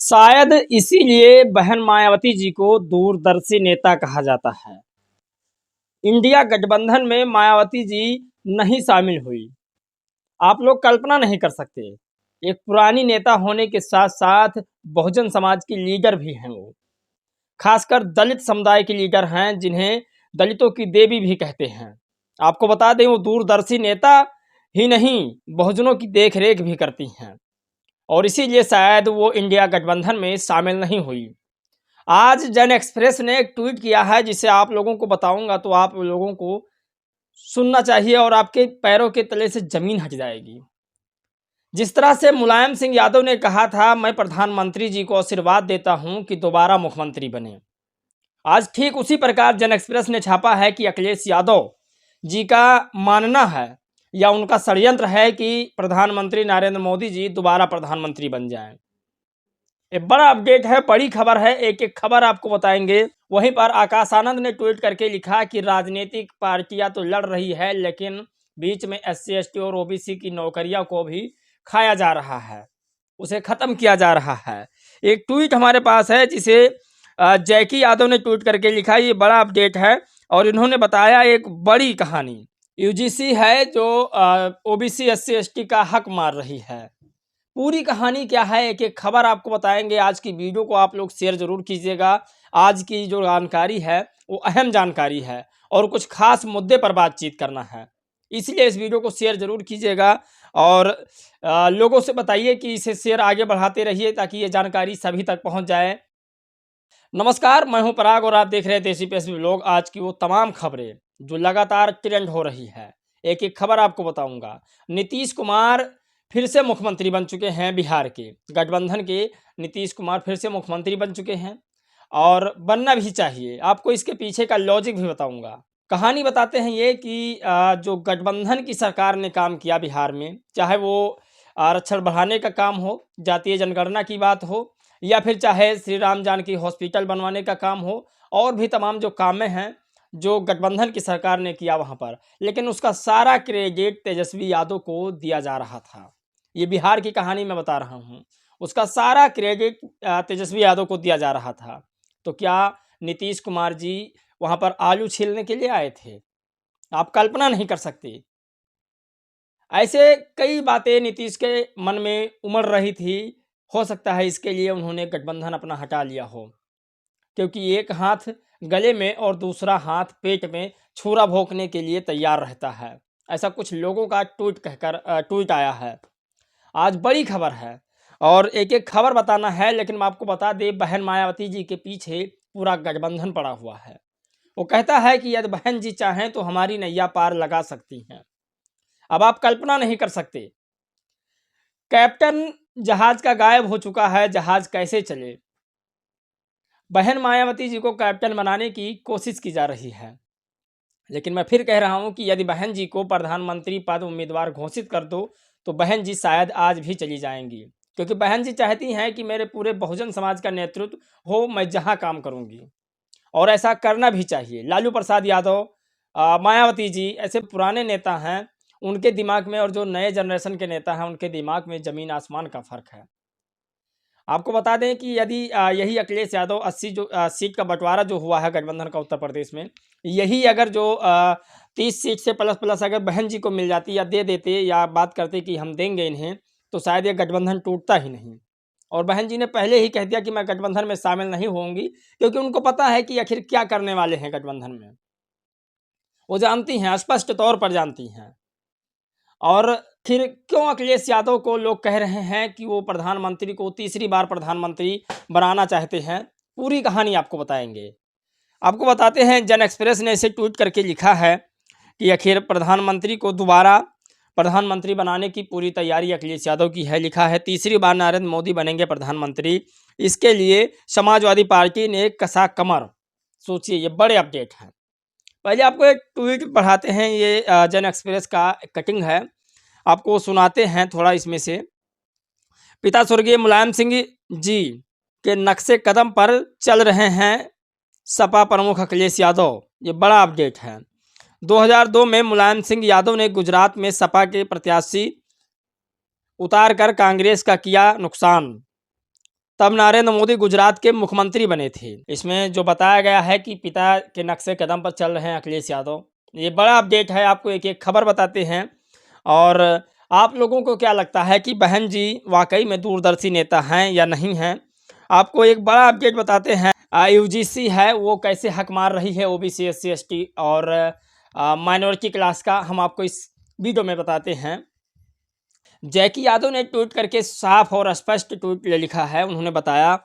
शायद इसीलिए बहन मायावती जी को दूरदर्शी नेता कहा जाता है। इंडिया गठबंधन में मायावती जी नहीं शामिल हुई। आप लोग कल्पना नहीं कर सकते। एक पुरानी नेता होने के साथ साथ बहुजन समाज की लीडर भी हैं वो। खासकर दलित समुदाय की लीडर हैं, जिन्हें दलितों की देवी भी कहते हैं। आपको बता दें, वो दूरदर्शी नेता ही नहीं, बहुजनों की देखरेख भी करती हैं और इसीलिए शायद वो इंडिया गठबंधन में शामिल नहीं हुई। आज जन एक्सप्रेस ने एक ट्वीट किया है, जिसे आप लोगों को बताऊंगा तो आप लोगों को सुनना चाहिए और आपके पैरों के तले से जमीन हट जाएगी। जिस तरह से मुलायम सिंह यादव ने कहा था, मैं प्रधानमंत्री जी को आशीर्वाद देता हूं कि दोबारा मुख्यमंत्री बने। आज ठीक उसी प्रकार जन एक्सप्रेस ने छापा है कि अखिलेश यादव जी का मानना है या उनका षड्यंत्र है कि प्रधानमंत्री नरेंद्र मोदी जी दोबारा प्रधानमंत्री बन जाएं। एक बड़ा अपडेट है, बड़ी खबर है, एक एक खबर आपको बताएंगे। वहीं पर आकाश आनंद ने ट्वीट करके लिखा कि राजनीतिक पार्टियां तो लड़ रही है, लेकिन बीच में SC ST और OBC की नौकरियों को भी खाया जा रहा है, उसे खत्म किया जा रहा है। एक ट्वीट हमारे पास है, जिसे जैकी यादव ने ट्वीट करके लिखा। ये बड़ा अपडेट है और इन्होंने बताया एक बड़ी कहानी। UGC है जो OBC SC ST का हक मार रही है। पूरी कहानी क्या है, एक एक खबर आपको बताएंगे। आज की वीडियो को आप लोग शेयर जरूर कीजिएगा। आज की जो जानकारी है वो अहम जानकारी है और कुछ खास मुद्दे पर बातचीत करना है, इसलिए इस वीडियो को शेयर जरूर कीजिएगा और लोगों से बताइए कि इसे शेयर आगे बढ़ाते रहिए ताकि ये जानकारी सभी तक पहुंच जाए। नमस्कार, मैं हूं पराग और आप देख रहे हैं देसी पेश व्लॉग। आज की वो तमाम खबरें जो लगातार ट्रेंड हो रही है, एक एक खबर आपको बताऊंगा। नीतीश कुमार फिर से मुख्यमंत्री बन चुके हैं बिहार के। गठबंधन के नीतीश कुमार फिर से मुख्यमंत्री बन चुके हैं और बनना भी चाहिए। आपको इसके पीछे का लॉजिक भी बताऊंगा। कहानी बताते हैं ये कि जो गठबंधन की सरकार ने काम किया बिहार में, चाहे वो आरक्षण बढ़ाने का काम हो, जातीय जनगणना की बात हो, या फिर चाहे श्री राम जानकी हॉस्पिटल बनवाने का काम हो, और भी तमाम जो कामें हैं जो गठबंधन की सरकार ने किया वहाँ पर, लेकिन उसका सारा क्रेडिट तेजस्वी यादव को दिया जा रहा था। ये बिहार की कहानी मैं बता रहा हूँ। उसका सारा क्रेडिट तेजस्वी यादव को दिया जा रहा था। तो क्या नीतीश कुमार जी वहाँ पर आलू छीलने के लिए आए थे? आप कल्पना नहीं कर सकते। ऐसे कई बातें नीतीश के मन में उमड़ रही थी। हो सकता है इसके लिए उन्होंने गठबंधन अपना हटा लिया हो, क्योंकि एक हाथ गले में और दूसरा हाथ पेट में छुरा भोंकने के लिए तैयार रहता है। ऐसा कुछ लोगों का ट्वीट आया है। आज बड़ी खबर है और एक एक खबर बताना है, लेकिन मैं आपको बता दें, बहन मायावती जी के पीछे पूरा गठबंधन पड़ा हुआ है। वो कहता है कि यदि बहन जी चाहें तो हमारी नैया पार लगा सकती हैं। अब आप कल्पना नहीं कर सकते, कैप्टन जहाज का गायब हो चुका है, जहाज कैसे चले? बहन मायावती जी को कैप्टन बनाने की कोशिश की जा रही है, लेकिन मैं फिर कह रहा हूं कि यदि बहन जी को प्रधानमंत्री पद उम्मीदवार घोषित कर दो तो बहन जी शायद आज भी चली जाएंगी, क्योंकि बहन जी चाहती हैं कि मेरे पूरे बहुजन समाज का नेतृत्व हो, मैं जहां काम करूंगी, और ऐसा करना भी चाहिए। लालू प्रसाद यादव, मायावती जी ऐसे पुराने नेता हैं, उनके दिमाग में और जो नए जनरेशन के नेता हैं उनके दिमाग में ज़मीन आसमान का फ़र्क है। आपको बता दें कि यदि यही अखिलेश यादव 80 जो सीट का बंटवारा जो हुआ है गठबंधन का उत्तर प्रदेश में, यही अगर जो 30 सीट से प्लस प्लस अगर बहन जी को मिल जाती या दे देते या बात करते कि हम देंगे इन्हें, तो शायद ये गठबंधन टूटता ही नहीं। और बहन जी ने पहले ही कह दिया कि मैं गठबंधन में शामिल नहीं होंगी, क्योंकि उनको पता है कि आखिर क्या करने वाले हैं गठबंधन में। वो जानती हैं, स्पष्ट तौर पर जानती हैं। और फिर क्यों अखिलेश यादव को लोग कह रहे हैं कि वो प्रधानमंत्री को तीसरी बार प्रधानमंत्री बनाना चाहते हैं, पूरी कहानी आपको बताएंगे। आपको बताते हैं, जन एक्सप्रेस ने इसे ट्वीट करके लिखा है कि आखिर प्रधानमंत्री को दोबारा प्रधानमंत्री बनाने की पूरी तैयारी अखिलेश यादव की है। लिखा है, तीसरी बार नरेंद्र मोदी बनेंगे प्रधानमंत्री, इसके लिए समाजवादी पार्टी ने कसा कमर। सोचिए, ये बड़े अपडेट हैं। पहले आपको एक ट्वीट पढ़ाते हैं, ये जन एक्सप्रेस का कटिंग है, आपको सुनाते हैं थोड़ा इसमें से। पिता स्वर्गीय मुलायम सिंह जी के नक्शे कदम पर चल रहे हैं सपा प्रमुख अखिलेश यादव। ये बड़ा अपडेट है। 2002 में मुलायम सिंह यादव ने गुजरात में सपा के प्रत्याशी उतार कर कांग्रेस का किया नुकसान। तब नरेंद्र मोदी गुजरात के मुख्यमंत्री बने थे। इसमें जो बताया गया है कि पिता के नक्शे कदम पर चल रहे हैं अखिलेश यादव। ये बड़ा अपडेट है, आपको एक एक खबर बताते हैं। और आप लोगों को क्या लगता है कि बहन जी वाकई में दूरदर्शी नेता हैं या नहीं हैं? आपको एक बड़ा अपडेट बताते हैं। यूजीसी है वो कैसे हक मार रही है ओबीसी, एससी, एसटी और माइनॉरिटी क्लास का, हम आपको इस वीडियो में बताते हैं। जैकी यादव ने ट्वीट करके साफ और स्पष्ट ट्वीट लिखा है। उन्होंने बताया,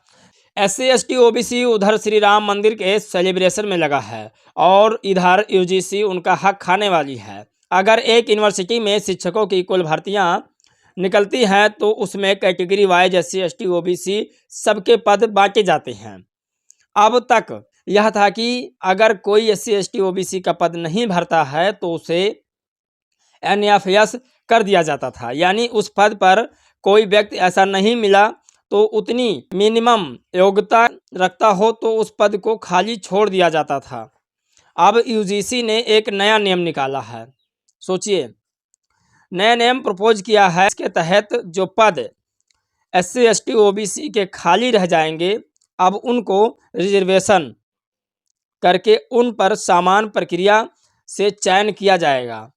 एससी, एसटी, ओबीसी उधर श्री राम मंदिर के सेलिब्रेशन में लगा है और इधर यूजीसी उनका हक खाने वाली है। अगर एक यूनिवर्सिटी में शिक्षकों की कुल भर्तियां निकलती हैं तो उसमें category wise SC, ST, OBC सबके पद बांटे जाते हैं। अब तक यह था कि अगर कोई एससी, एसटी, ओबीसी का पद नहीं भरता है तो उसे एनएफएस कर दिया जाता था, यानी उस पद पर कोई व्यक्ति ऐसा नहीं मिला तो उतनी मिनिमम योग्यता रखता हो तो उस पद को खाली छोड़ दिया जाता था। अब यूजीसी ने एक नया नियम निकाला है। सोचिए, नया नियम प्रपोज किया है। इसके तहत जो पद एससी, एसटी, ओबीसी के खाली रह जाएंगे, अब उनको रिजर्वेशन करके उन पर समान प्रक्रिया से चयन किया जाएगा।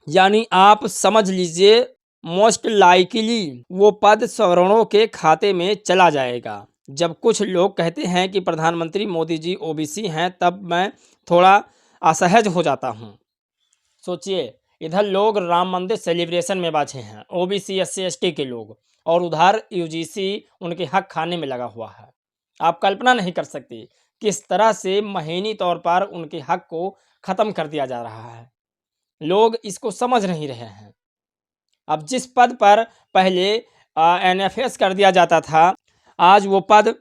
यानी आप समझ लीजिए, मोस्ट लाइकली वो पद सवर्णों के खाते में चला जाएगा। जब कुछ लोग कहते हैं कि प्रधानमंत्री मोदी जी ओबीसी हैं, तब मैं थोड़ा असहज हो जाता हूँ। सोचिए, इधर लोग राम मंदिर सेलिब्रेशन में बाझे हैं, ओबीसी, एससी, एसटी के लोग, और उधर यूजीसी उनके हक खाने में लगा हुआ है। आप कल्पना नहीं कर सकते किस तरह से महीनी तौर पर उनके हक को ख़त्म कर दिया जा रहा है। लोग इसको समझ नहीं रहे हैं। अब जिस पद पर पहले एनएफएस कर दिया जाता था, आज वो पद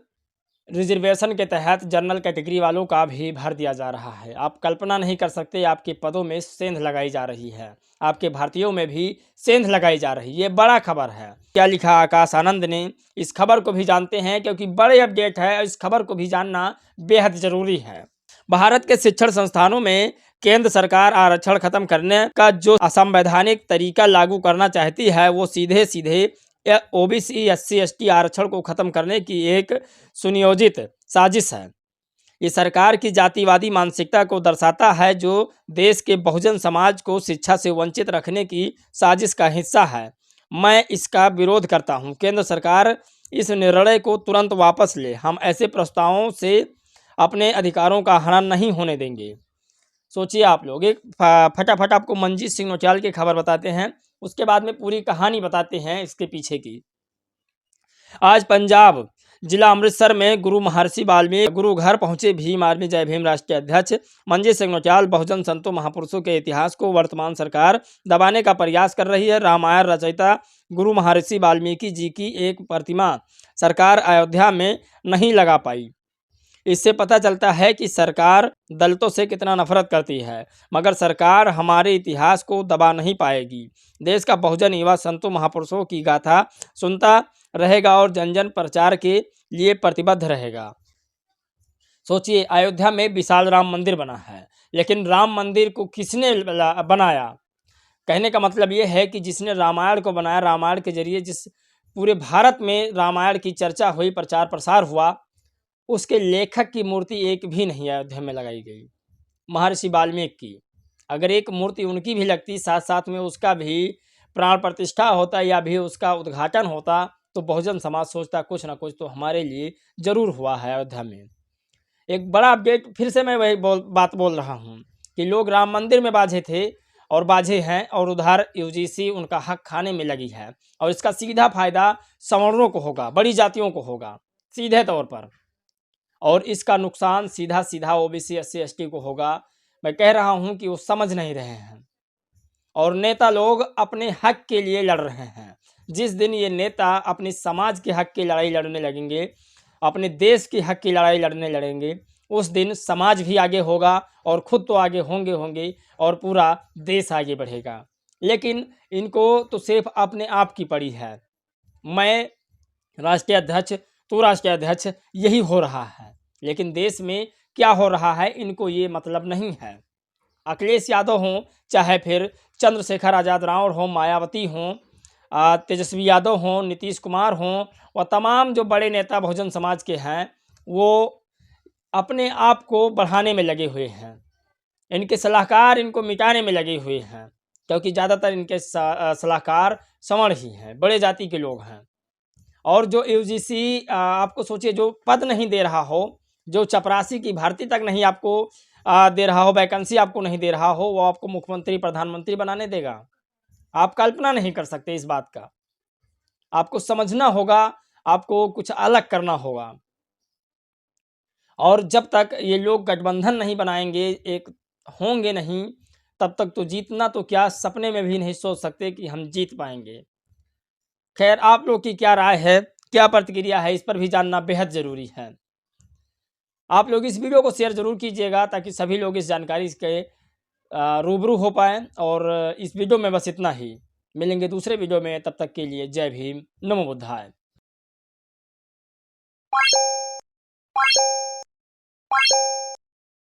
रिजर्वेशन के तहत जनरल कैटेगरी वालों का भी भर दिया जा रहा है। आप कल्पना नहीं कर सकते, आपके पदों में सेंध लगाई जा रही है, आपके भारतीयों में भी सेंध लगाई जा रही है। ये बड़ा खबर है। क्या लिखा आकाश आनंद ने, इस खबर को भी जानते हैं क्योंकि बड़े अपडेट है। इस खबर को भी जानना बेहद जरूरी है। भारत के शिक्षण संस्थानों में केंद्र सरकार आरक्षण खत्म करने का जो असंवैधानिक तरीका लागू करना चाहती है, वो सीधे सीधे ओबीसी, एससी, एसटी आरक्षण को खत्म करने की एक सुनियोजित साजिश है। ये सरकार की जातिवादी मानसिकता को दर्शाता है, जो देश के बहुजन समाज को शिक्षा से वंचित रखने की साजिश का हिस्सा है। मैं इसका विरोध करता हूं। केंद्र सरकार इस निर्णय को तुरंत वापस ले। हम ऐसे प्रस्तावों से अपने अधिकारों का हनन नहीं होने देंगे। सोचिए आप लोग, एक फटाफट आपको मंजीत सिंह नौटियाल की खबर बताते हैं, उसके बाद में पूरी कहानी बताते हैं इसके पीछे की। आज पंजाब जिला अमृतसर में गुरु महर्षि वाल्मीकि गुरु घर पहुंचे भीम आर्मी जय भीम राष्ट्रीय अध्यक्ष मंजीत सिंह नौटियाल। बहुजन संतों महापुरुषों के इतिहास को वर्तमान सरकार दबाने का प्रयास कर रही है। रामायण रचयिता गुरु महर्षि वाल्मीकि जी की एक प्रतिमा सरकार अयोध्या में नहीं लगा पाई। इससे पता चलता है कि सरकार दलितों से कितना नफरत करती है, मगर सरकार हमारे इतिहास को दबा नहीं पाएगी। देश का बहुजन युवा संतों महापुरुषों की गाथा सुनता रहेगा और जन जन प्रचार के लिए प्रतिबद्ध रहेगा। सोचिए, अयोध्या में विशाल राम मंदिर बना है, लेकिन राम मंदिर को किसने बनाया? कहने का मतलब ये है कि जिसने रामायण को बनाया, रामायण के जरिए जिस पूरे भारत में रामायण की चर्चा हुई, प्रचार प्रसार हुआ, उसके लेखक की मूर्ति एक भी नहीं अयोध्या में लगाई गई। महर्षि वाल्मीकि की अगर एक मूर्ति उनकी भी लगती, साथ साथ में उसका भी प्राण प्रतिष्ठा होता या भी उसका उद्घाटन होता, तो बहुजन समाज सोचता कुछ ना कुछ तो हमारे लिए जरूर हुआ है अयोध्या में। एक बड़ा अपडेट, फिर से मैं वही बात बोल रहा हूँ कि लोग राम मंदिर में बाझे थे और बाझे हैं, और उधर यूजीसी उनका हक खाने में लगी है। और इसका सीधा फायदा सवर्णों को होगा, बड़ी जातियों को होगा सीधे तौर पर, और इसका नुकसान सीधा सीधा ओबीसी, एससी, एसटी को होगा। मैं कह रहा हूं कि वो समझ नहीं रहे हैं, और नेता लोग अपने हक के लिए लड़ रहे हैं। जिस दिन ये नेता अपने समाज के हक की लड़ाई लड़ने लगेंगे, अपने देश के हक की लड़ाई लड़ेंगे, उस दिन समाज भी आगे होगा और खुद तो आगे होंगे और पूरा देश आगे बढ़ेगा। लेकिन इनको तो सिर्फ अपने आप की पड़ी है। मैं राष्ट्रीय अध्यक्ष, तो राष्ट्रीय अध्यक्ष, यही हो रहा है। लेकिन देश में क्या हो रहा है इनको ये मतलब नहीं है। अखिलेश यादव हों, चाहे फिर चंद्रशेखर आज़ाद राव हों, मायावती हों, तेजस्वी यादव हों, नीतीश कुमार हों और तमाम जो बड़े नेता बहुजन समाज के हैं, वो अपने आप को बढ़ाने में लगे हुए हैं। इनके सलाहकार इनको मिटाने में लगे हुए हैं, क्योंकि ज़्यादातर इनके सलाहकार सवर्ण ही हैं, बड़े जाति के लोग हैं। और जो यूजीसी आपको सोचिए, जो पद नहीं दे रहा हो, जो चपरासी की भर्ती तक नहीं आपको दे रहा हो, वैकेंसी आपको नहीं दे रहा हो, वो आपको मुख्यमंत्री प्रधानमंत्री बनाने देगा? आप कल्पना नहीं कर सकते इस बात का। आपको समझना होगा, आपको कुछ अलग करना होगा। और जब तक ये लोग गठबंधन नहीं बनाएंगे, एक होंगे नहीं, तब तक तो जीतना तो क्या, सपने में भी नहीं सोच सकते कि हम जीत पाएंगे। खैर, आप लोग की क्या राय है, क्या प्रतिक्रिया है, इस पर भी जानना बेहद ज़रूरी है। आप लोग इस वीडियो को शेयर ज़रूर कीजिएगा, ताकि सभी लोग इस जानकारी के रूबरू हो पाएँ। और इस वीडियो में बस इतना ही। मिलेंगे दूसरे वीडियो में, तब तक के लिए जय भीम, नमो बुद्धाय।